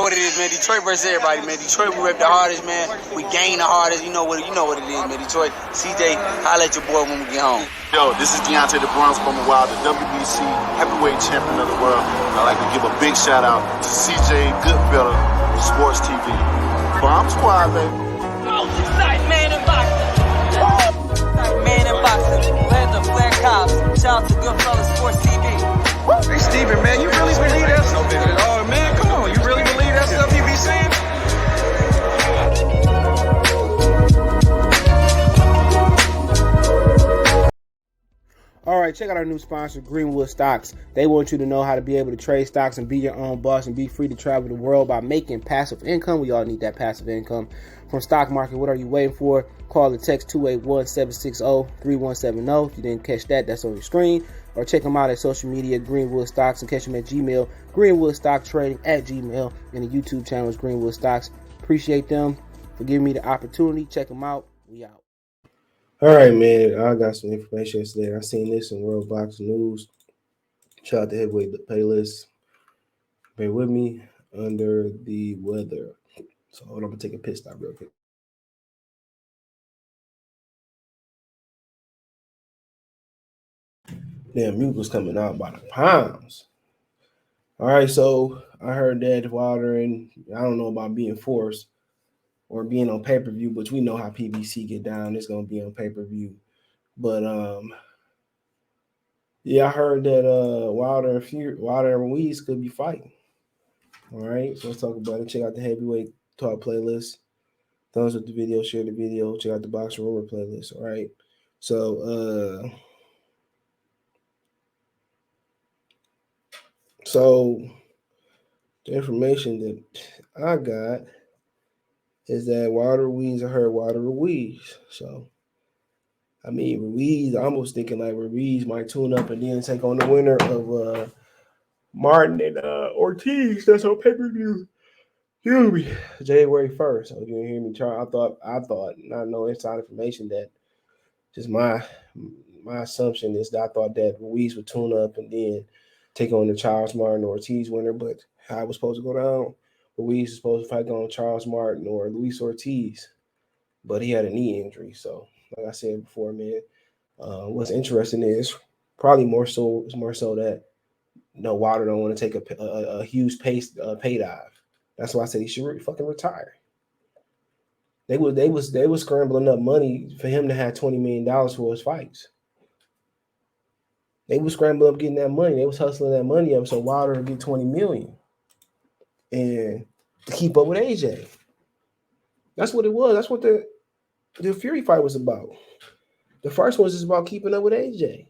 What it is, man. Detroit versus everybody, man. Detroit, we rep the hardest, man. We gain the hardest. You know what it is, man. Detroit, CJ, holla at your boy when we get home. Yo, this is Deontay the Bronx from the Wild, the WBC heavyweight champion of the world. I'd like to give a big shout out to CJ Goodfellow, Sports TV. Bomb Squad, baby. Oh, nice man in boxing. Nice man in boxing. Led the Flair Cops. Shout out to Goodfellow Sports TV. Hey, Steven, man, you really believe that stuff? Oh, man, come on. You really believe that stuff you be saying? All right, check out our new sponsor, Greenwood Stocks. They want you to know how to be able to trade stocks and be your own boss and be free to travel the world by making passive income. We all need that passive income from stock market. What are you waiting for? Call or text 281-760-3170. If you didn't catch that, that's on your screen. Or check them out at social media, Greenwood Stocks, and catch them at Gmail, Greenwood Stock Trading at Gmail, and the YouTube channel is Greenwood Stocks. Appreciate them for giving me the opportunity. Check them out. We out. All right, man. I got some information yesterday. I seen this in World Boxing News. Shout out to Heavyweight Playlist. Bear with me. Under the weather. So hold on, I'm gonna take a pit stop real quick. Damn, mucus coming out by the pounds. All right, so I heard that Wilder, and I don't know about being forced or being on pay-per-view, but we know how PBC get down. It's gonna be on pay-per-view. But yeah, I heard that Wilder and Ruiz could be fighting. All right, so let's talk about it. Check out the Heavyweight Talk playlist. Thumbs up the video, share the video, check out the Boxing Rumor playlist. All right. So the information that I got is that Wilder Ruiz, I heard Wilder Ruiz. So I mean, Ruiz, I'm almost thinking like Ruiz might tune up and then take on the winner of Martin and Ortiz. That's on pay-per-view. Excuse me, January 1st. So if you didn't hear me, Charles, I thought, not no inside information, that just my assumption is that I thought that Ruiz would tune up and then take on the Charles Martin or Ortiz winner, but how it was supposed to go down, Ruiz is supposed to fight on Charles Martin or Luis Ortiz, but he had a knee injury. So like I said before, man, what's interesting is probably more so that Wilder don't want to take a huge pay dive. That's why I said he should fucking retire. They was scrambling up money for him to have $20 million for his fights. They was scrambling up getting that money. They was hustling that money up so Wilder would get $20 million and to keep up with AJ. That's what it was. That's what the Fury fight was about. The first one was just about keeping up with AJ,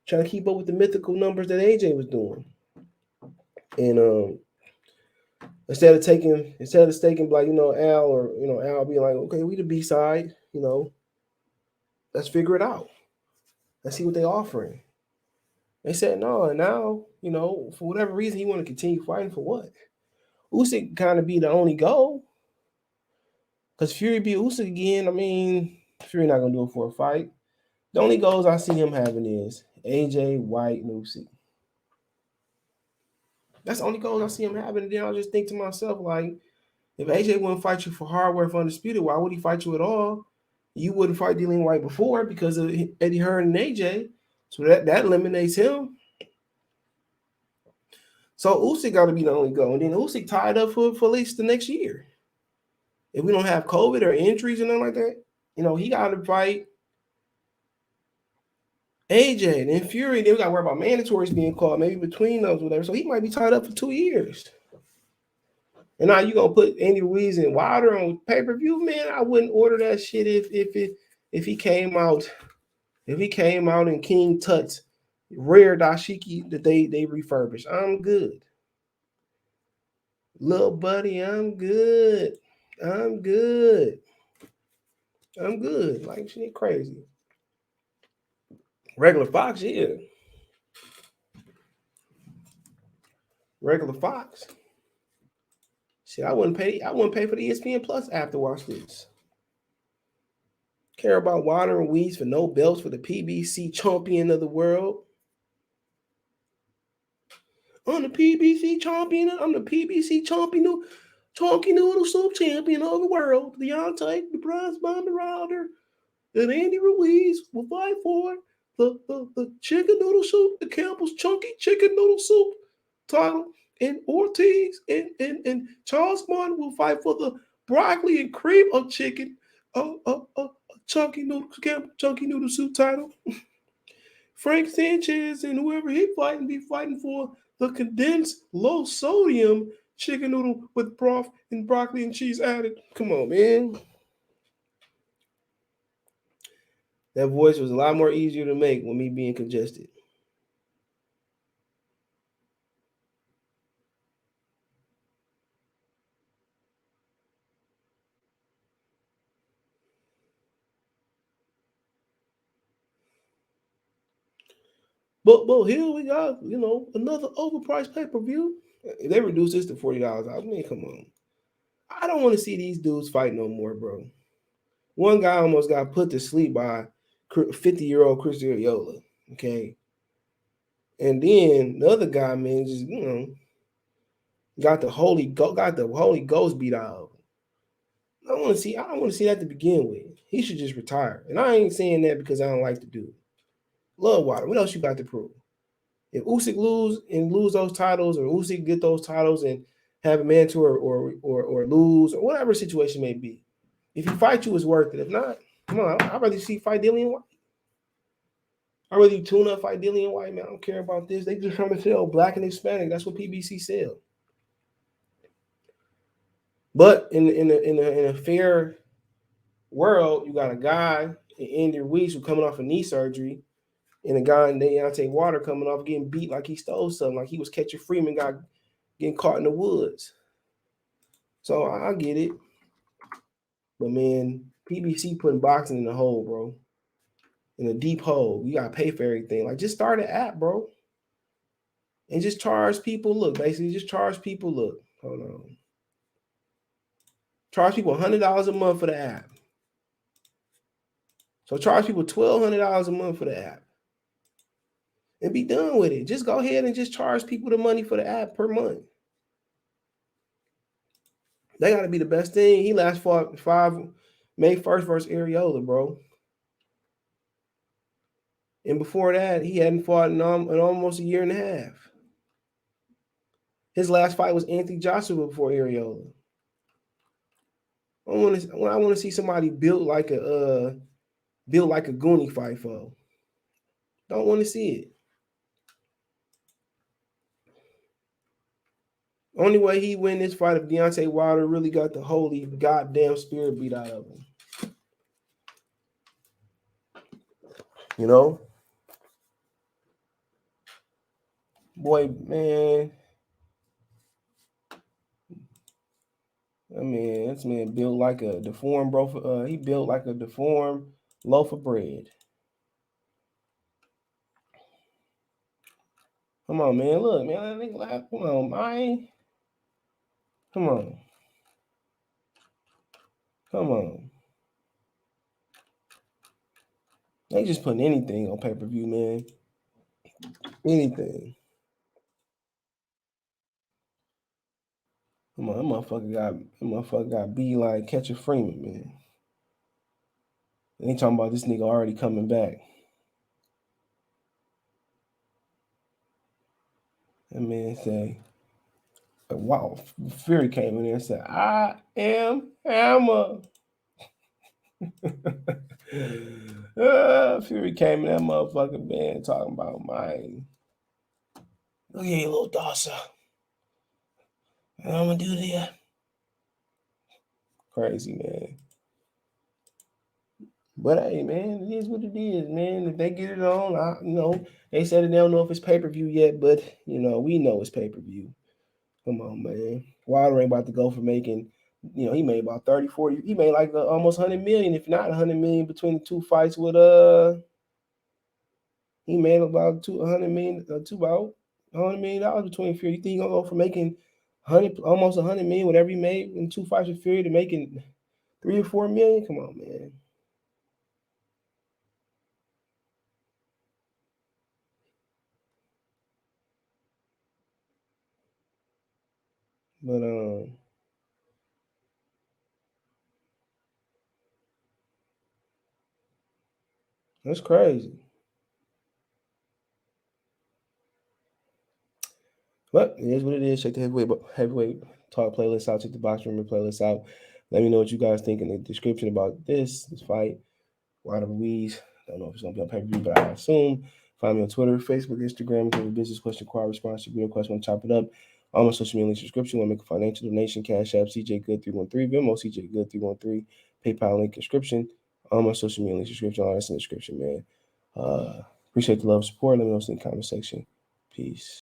trying to keep up with the mythical numbers that AJ was doing. And instead of staking like, Al, or Al being like, okay, we the B side, let's figure it out. Let's see what they're offering. They said no, and now, for whatever reason, he want to continue fighting for what? Usyk kind of be the only goal. Because Fury beat Usyk again. I mean, Fury not gonna do it for a fight. The only goals I see him having is AJ, White, and Usyk. That's the only goals I see him having. And then I just think to myself, like, if AJ wouldn't fight you for hardware for Undisputed, why would he fight you at all? You wouldn't fight Dillian White before because of Eddie Hearn and AJ. So that eliminates him. So Usyk got to be the only goal. And then Usyk tied up for at least the next year. If we don't have COVID or injuries and nothing like that, he got to fight AJ and then Fury. Then we got to worry about mandatories being called, maybe between those, whatever. So he might be tied up for 2 years. And now you gonna put Andy Ruiz and Wilder on pay-per-view, man? I wouldn't order that shit if he came out in King Tut's rare dashiki that they refurbished. I'm good. Little buddy, I'm good. Like, shit crazy. Regular Fox, yeah. Regular Fox. Shit, I wouldn't pay for the ESPN Plus app to watch this. Care about Wilder and Ruiz for no belts for the PBC champion of the world. I'm the PBC champion. I'm the PBC champion, chunky noodle soup champion of the world. Deontay, the prize bomber Rounder, and Andy Ruiz will fight for the chicken noodle soup, the Campbell's chunky chicken noodle soup title. And Ortiz and Charles Martin will fight for the broccoli and cream of chicken, chunky noodle soup title. Frank Sanchez and whoever he fighting be fighting for the condensed low sodium chicken noodle with broth and broccoli and cheese added. Come on, man. That voice was a lot more easier to make with me being congested. But here we got, another overpriced pay-per-view. They reduced this to $40. I mean, come on. I don't want to see these dudes fight no more, bro. One guy almost got put to sleep by 50-year-old Chris Ariola. Okay. And then the other guy, man, just got the Holy Ghost beat out of him. I don't want to see that to begin with. He should just retire. And I ain't saying that because I don't like the dude. Love Water. What else you got to prove? If Usyk lose those titles, or Usyk get those titles and have a mentor or lose, or whatever situation may be, if he fight you, it's worth it. If not, come on. I'd rather see fight Dillian White. I'd rather you tune up fight Dillian White, man. I don't care about this. They just trying to sell black and Hispanic. That's what PBC sell. But in a fair world, you got a guy in Andy Ruiz who coming off a knee surgery, and a guy in Deontay Water coming off getting beat like he stole something, like he was Catcher Freeman guy getting caught in the woods. So I get it. But man, PBC putting boxing in the hole, bro. In a deep hole. You gotta pay for everything. Like, just start an app, bro. And just charge people. Look, basically, just charge people. Look, hold on. Charge people $100 a month for the app. So charge people $1,200 a month for the app. And be done with it. Just go ahead and just charge people the money for the app per month. That got to be the best thing. He last fought May 1st versus Ariola, bro. And before that, he hadn't fought in almost a year and a half. His last fight was Anthony Joshua before Ariola. I want to see somebody built like a Goonie fight for. Don't want to see it. Only way he win this fight if Deontay Wilder really got the holy goddamn spirit beat out of him. You know? Boy, man. I mean, this man built like a deformed he built like a deformed loaf of bread. Come on, man. Look, man. I think laugh. Come on, man. Come on. Come on. They just putting anything on pay-per-view, man. Anything. Come on, that motherfucker got beat like Catcher Freeman, man. And they talking about this nigga already coming back. That man say, wow, Fury came in there and said, I am Hammer. Fury came in that motherfucking band talking about mine. Look at you, little Dawson. I'm gonna do that. Crazy, man. But hey, man, it is what it is, man. If they get it on, they said they don't know if it's pay-per-view yet, but we know it's pay-per-view. Come on, man. Wilder ain't about to go for making, he made about 30, 40. He made like almost 100 million, if not 100 million between the two fights with he made about $100 million between Fury. You think he's gonna go from making almost 100 million, whatever he made in two fights with Fury, to making 3 or 4 million? Come on, man. But that's crazy. But it is what it is. Check the heavyweight talk playlist out. Check the box room playlist out. Let me know what you guys think in the description about this fight. Wilder Ruiz. Don't know if it's gonna be on pay-per-view, but I assume. Find me on Twitter, Facebook, Instagram. If you have a business question, inquiry, response, real question, want to chop it up. All my social media links description. Want to make a financial donation? Cash App, CJ Good 313, Venmo, CJ Good 313, PayPal link description. All my social media links description. All that's in the description, man. Appreciate the love and support. Let me know in the comment section. Peace.